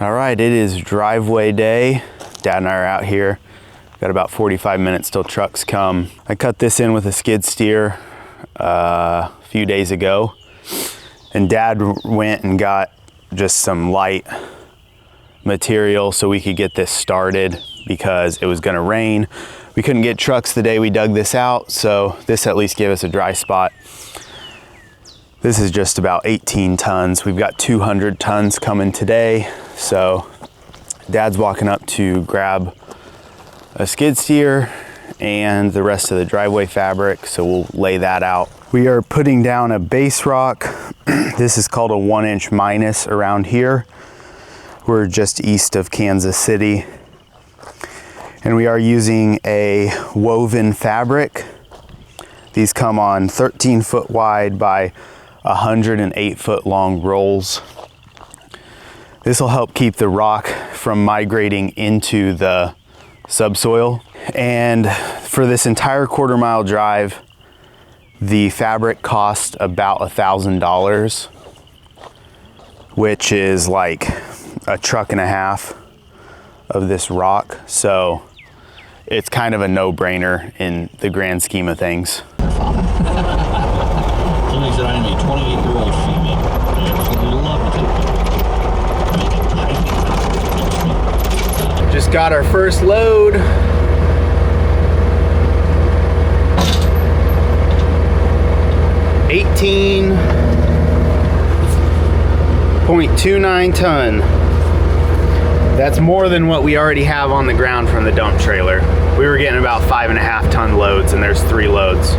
All right, it is driveway day. Dad and I are out here. Got about 45 minutes till trucks come. I cut this in with a skid steer a few days ago, and Dad went and got just some light material so we could get this started because it was gonna rain. We couldn't get trucks the day we dug this out, so this at least gave us a dry spot. This is just about 18 tons. We've got 200 tons coming today. So Dad's walking up to grab a skid steer and the rest of the driveway fabric, so we'll lay that out. We are putting down a base rock. This is called a 1" minus around here. We're just east of Kansas City. And we are using a woven fabric. These come on 13 foot wide by 108 foot long rolls. This will help keep the rock from migrating into the subsoil. And for this entire quarter-mile drive, the fabric cost about $1,000, which is like a truck and a half of this rock. So it's kind of a no-brainer in the grand scheme of things. Somebody said I'm a 28-year-old female. Just got our first load. $18.29 ton. That's more than what we already have on the ground from the dump trailer. We were getting about 5.5 ton loads, and there's 3 loads.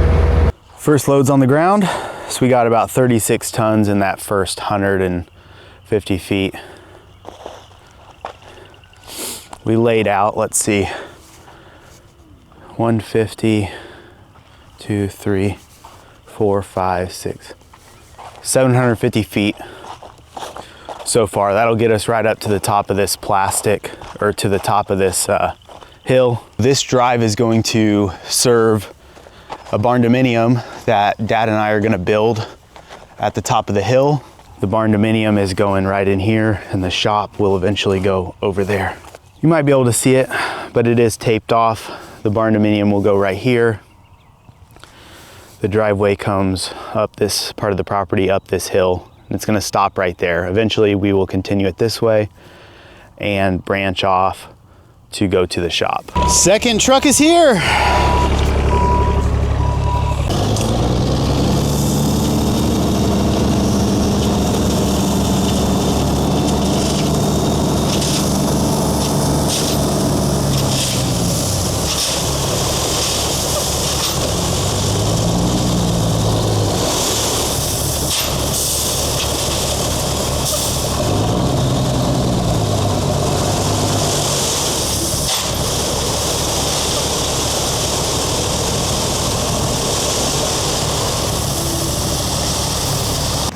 First load's on the ground. So we got about 36 tons in that first 150 feet. We laid out, let's see, 150, 2, 3, 4, 5, 6, 750 feet so far. That'll get us right up to the top of this plastic, or to the top of this hill. This drive is going to serve a barndominium that Dad and I are gonna build at the top of the hill. The barndominium is going right in here, and the shop will eventually go over there. You might be able to see it, but it is taped off. The barndominium will go right here. The driveway comes up this part of the property, up this hill, and it's gonna stop right there. Eventually we will continue it this way and branch off to go to the shop. Second truck is here.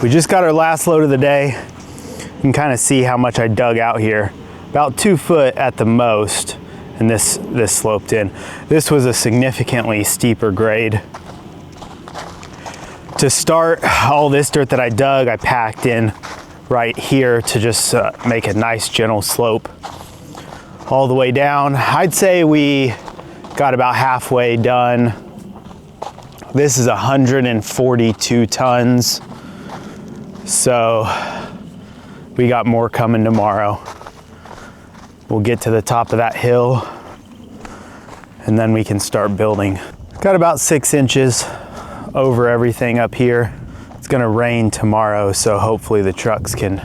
We just got our last load of the day. You can kind of see how much I dug out here. About 2 foot at the most, and this sloped in. This was a significantly steeper grade. To start, all this dirt that I dug, I packed in right here to just make a nice gentle slope all the way down. I'd say we got about halfway done. This is 142 tons. So we got more coming tomorrow. We'll get to the top of that hill and then we can start building. Got about 6 inches over everything up here. It's gonna rain tomorrow, so hopefully the trucks can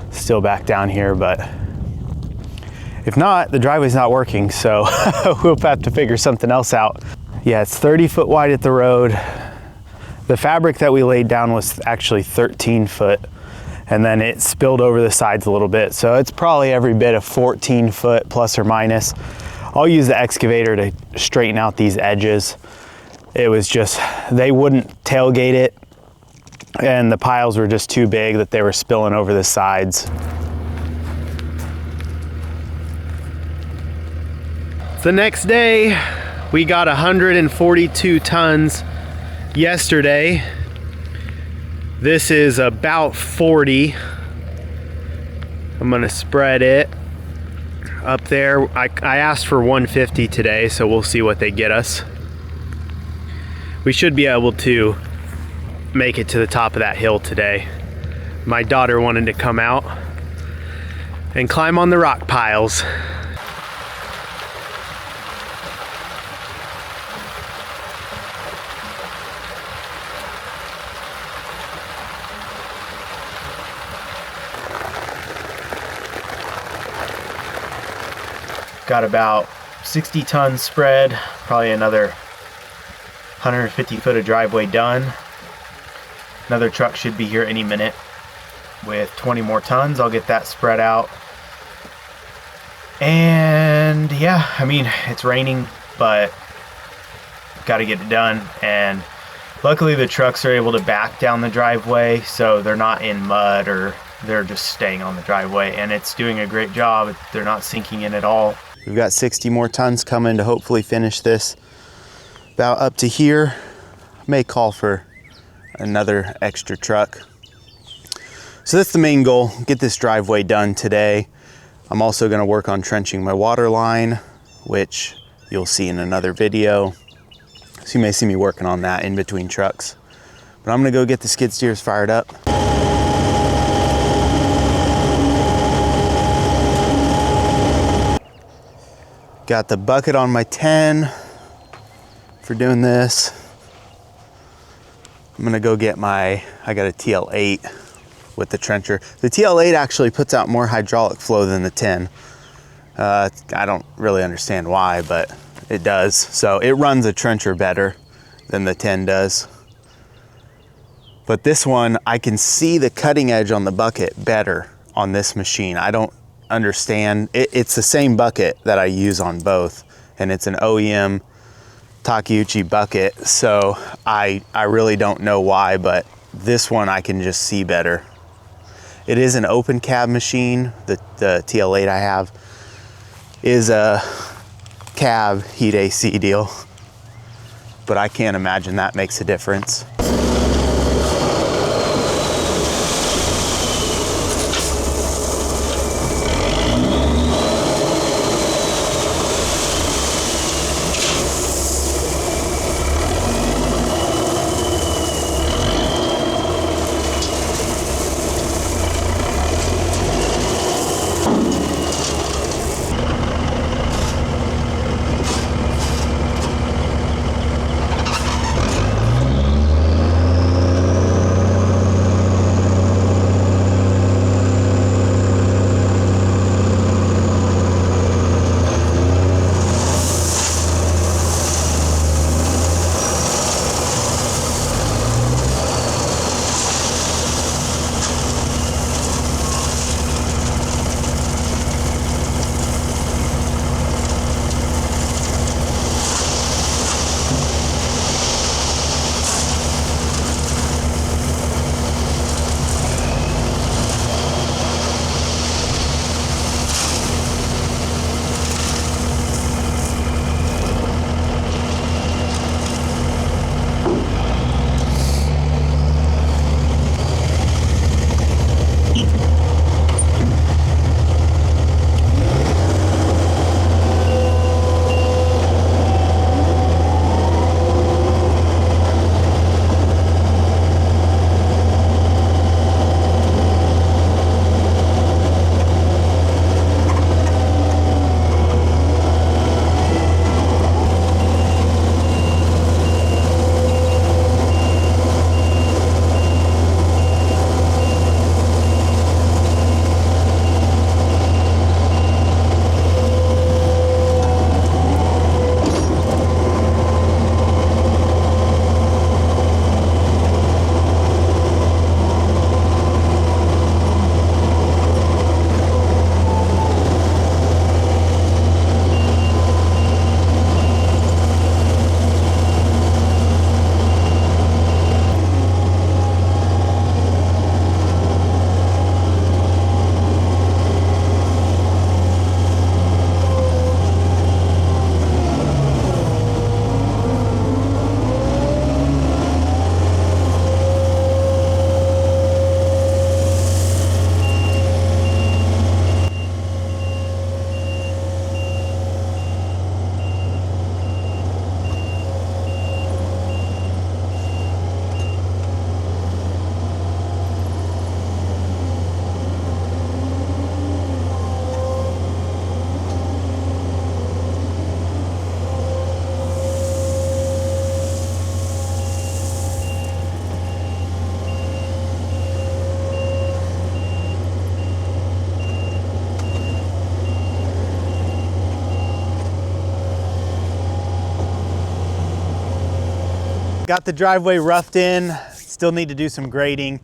still back down here, but if not, the driveway's not working, so we'll have to figure something else out. Yeah, it's 30 foot wide at the road. The fabric that we laid down was actually 13 foot, and then it spilled over the sides a little bit. So it's probably every bit of 14 foot plus or minus. I'll use the excavator to straighten out these edges. It was just, they wouldn't tailgate it, and the piles were just too big that they were spilling over the sides. The next day, we got 142 tons yesterday. This is about 40. I'm gonna spread it up there. I asked for 150 today, so we'll see what they get us. We should be able to make it to the top of that hill today. My daughter wanted to come out and climb on the rock piles. Got about 60 tons spread, probably another 150 foot of driveway done. Another truck should be here any minute with 20 more tons. I'll get that spread out. And yeah, I mean, it's raining, but got to get it done. And luckily the trucks are able to back down the driveway, so they're not in mud or they're just staying on the driveway, and it's doing a great job. They're not sinking in at all. We've got 60 more tons coming to hopefully finish this about up to here. May call for another extra truck. So that's the main goal, get this driveway done today. I'm also gonna work on trenching my water line, which you'll see in another video. So you may see me working on that in between trucks. But I'm gonna go get the skid steers fired up. Got the bucket on my 10 for doing this. I'm gonna go get I got a TL8 with the trencher. The TL8 actually puts out more hydraulic flow than the 10. I don't really understand why, but it does. So it runs a trencher better than the 10 does. But this one, I can see the cutting edge on the bucket better on this machine. I don't understand. It's the same bucket that I use on both, and it's an OEM Takeuchi bucket, so I really don't know why, but this one I can just see better. It is an open cab machine. The TL8 I have is a cab heat AC deal, but I can't imagine that makes a difference. Got the driveway roughed in, still need to do some grading.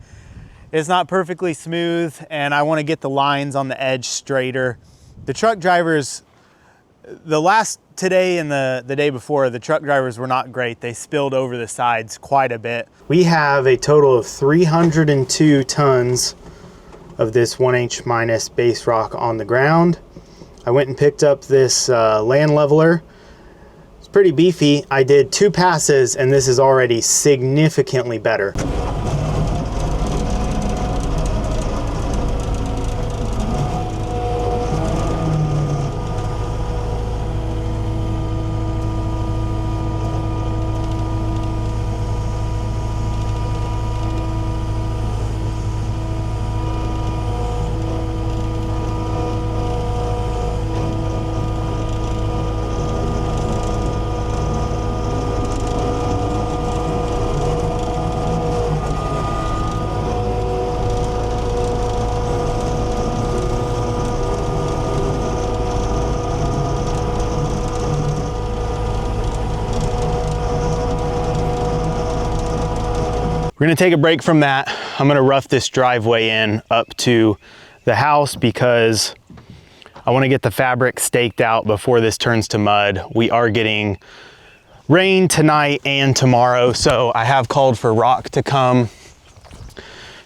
It's not perfectly smooth and I want to get the lines on the edge straighter. The truck drivers, today and the day before, the truck drivers were not great. They spilled over the sides quite a bit. We have a total of 302 tons of this 1" minus base rock on the ground. I went and picked up this land leveler. It's pretty beefy. I did 2 passes and this is already significantly better. We're gonna take a break from that. I'm gonna rough this driveway in up to the house because I wanna get the fabric staked out before this turns to mud. We are getting rain tonight and tomorrow, so I have called for rock to come.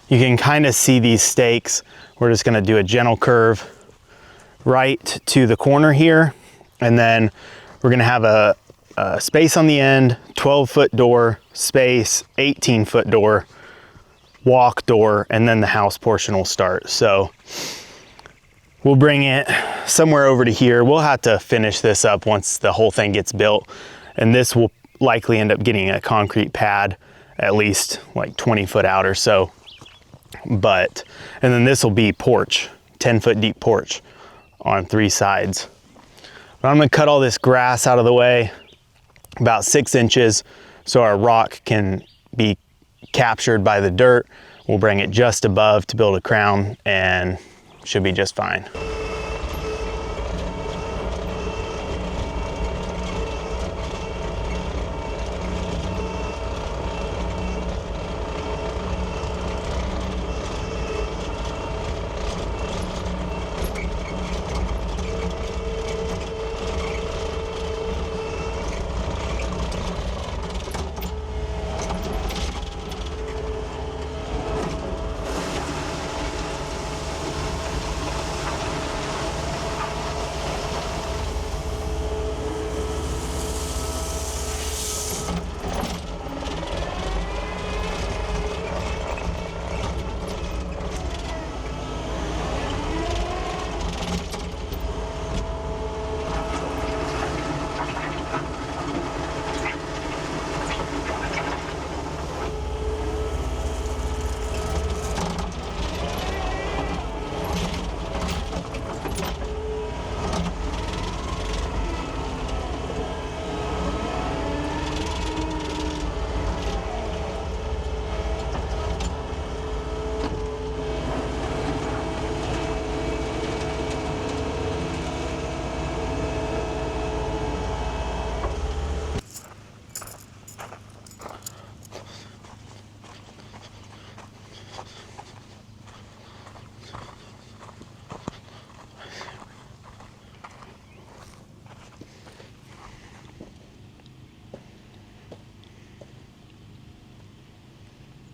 You can kind of see these stakes. We're just gonna do a gentle curve right to the corner here, and then we're gonna have a space on the end, 12-foot door, space, 18-foot door, walk door, and then the house portion will start. So we'll bring it somewhere over to here. We'll have to finish this up once the whole thing gets built, and this will likely end up getting a concrete pad at least like 20 foot out or so. And then this will be porch, 10-foot deep porch on 3 sides. But I'm gonna cut all this grass out of the way, about 6 inches, so our rock can be captured by the dirt. We'll bring it just above to build a crown and should be just fine.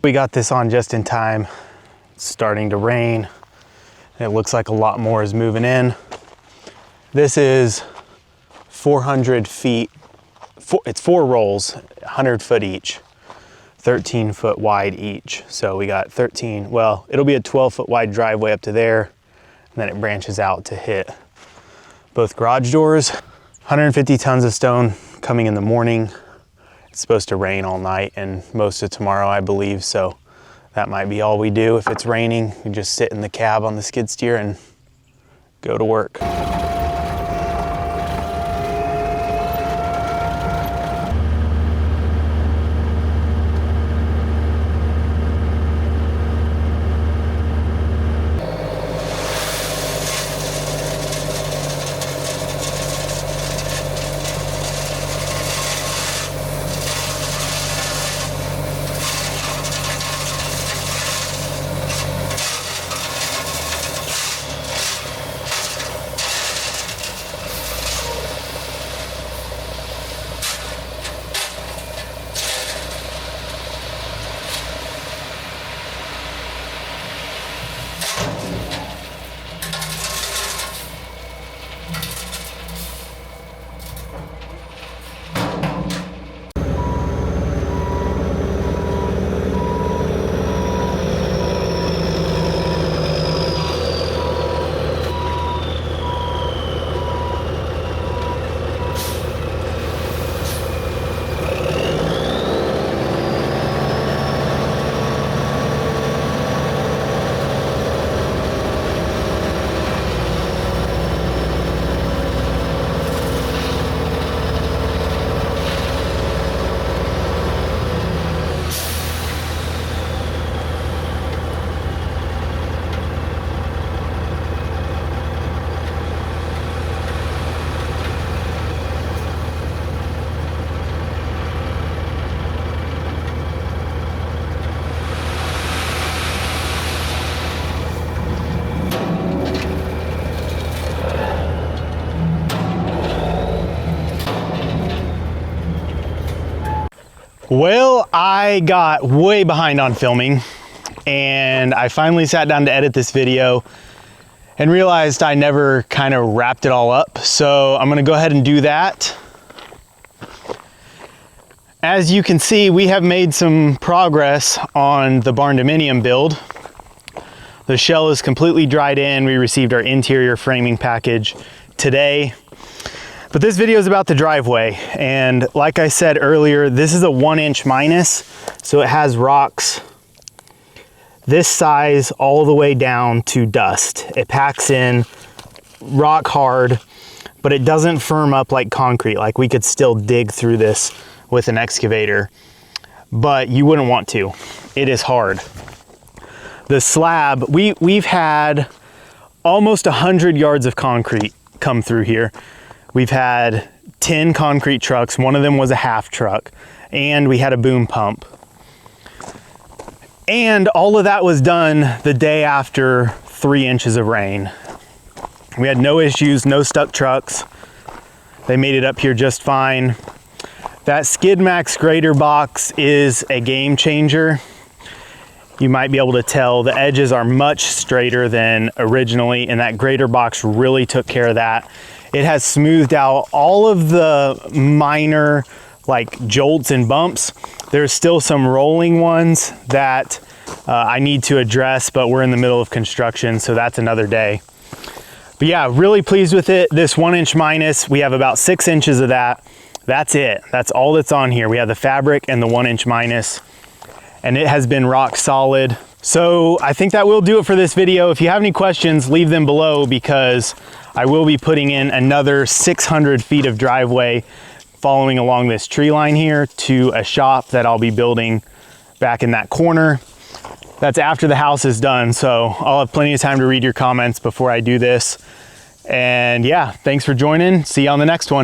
We got this on just in time. It's starting to rain. It looks like a lot more is moving in. This is 400 feet. It's 4 rolls, 100 foot each, 13 foot wide each. So we got 13, well, it'll be a 12 foot wide driveway up to there, and then it branches out to hit both garage doors. 150 tons of stone coming in the morning. It's supposed to rain all night and most of tomorrow, I believe, so that might be all we do. If it's raining, we just sit in the cab on the skid steer and go to work. Well, I got way behind on filming and I finally sat down to edit this video and realized I never kind of wrapped it all up. So I'm gonna go ahead and do that. As you can see, we have made some progress on the barndominium build. The shell is completely dried in. We received our interior framing package today. But this video is about the driveway. And like I said earlier, this is a 1" minus. So it has rocks this size all the way down to dust. It packs in rock hard, but it doesn't firm up like concrete. Like we could still dig through this with an excavator, but you wouldn't want to. It is hard. The slab, we've had almost 100 yards of concrete come through here. We've had 10 concrete trucks. One of them was a half truck, and we had a boom pump. And all of that was done the day after 3 inches of rain. We had no issues, no stuck trucks. They made it up here just fine. That Skid Max grader box is a game changer. You might be able to tell the edges are much straighter than originally, and that grader box really took care of that. It has smoothed out all of the minor like jolts and bumps. There's still some rolling ones that I need to address, but we're in the middle of construction, so that's another day. But yeah, really pleased with it. This 1" minus, we have about 6 inches of that. That's it. That's all that's on here. We have the fabric and the 1" minus, and it has been rock solid. So I think that will do it for this video. If you have any questions, leave them below, because I will be putting in another 600 feet of driveway following along this tree line here to a shop that I'll be building back in that corner. That's after the house is done, so I'll have plenty of time to read your comments before I do this. And yeah, thanks for joining. See you on the next one.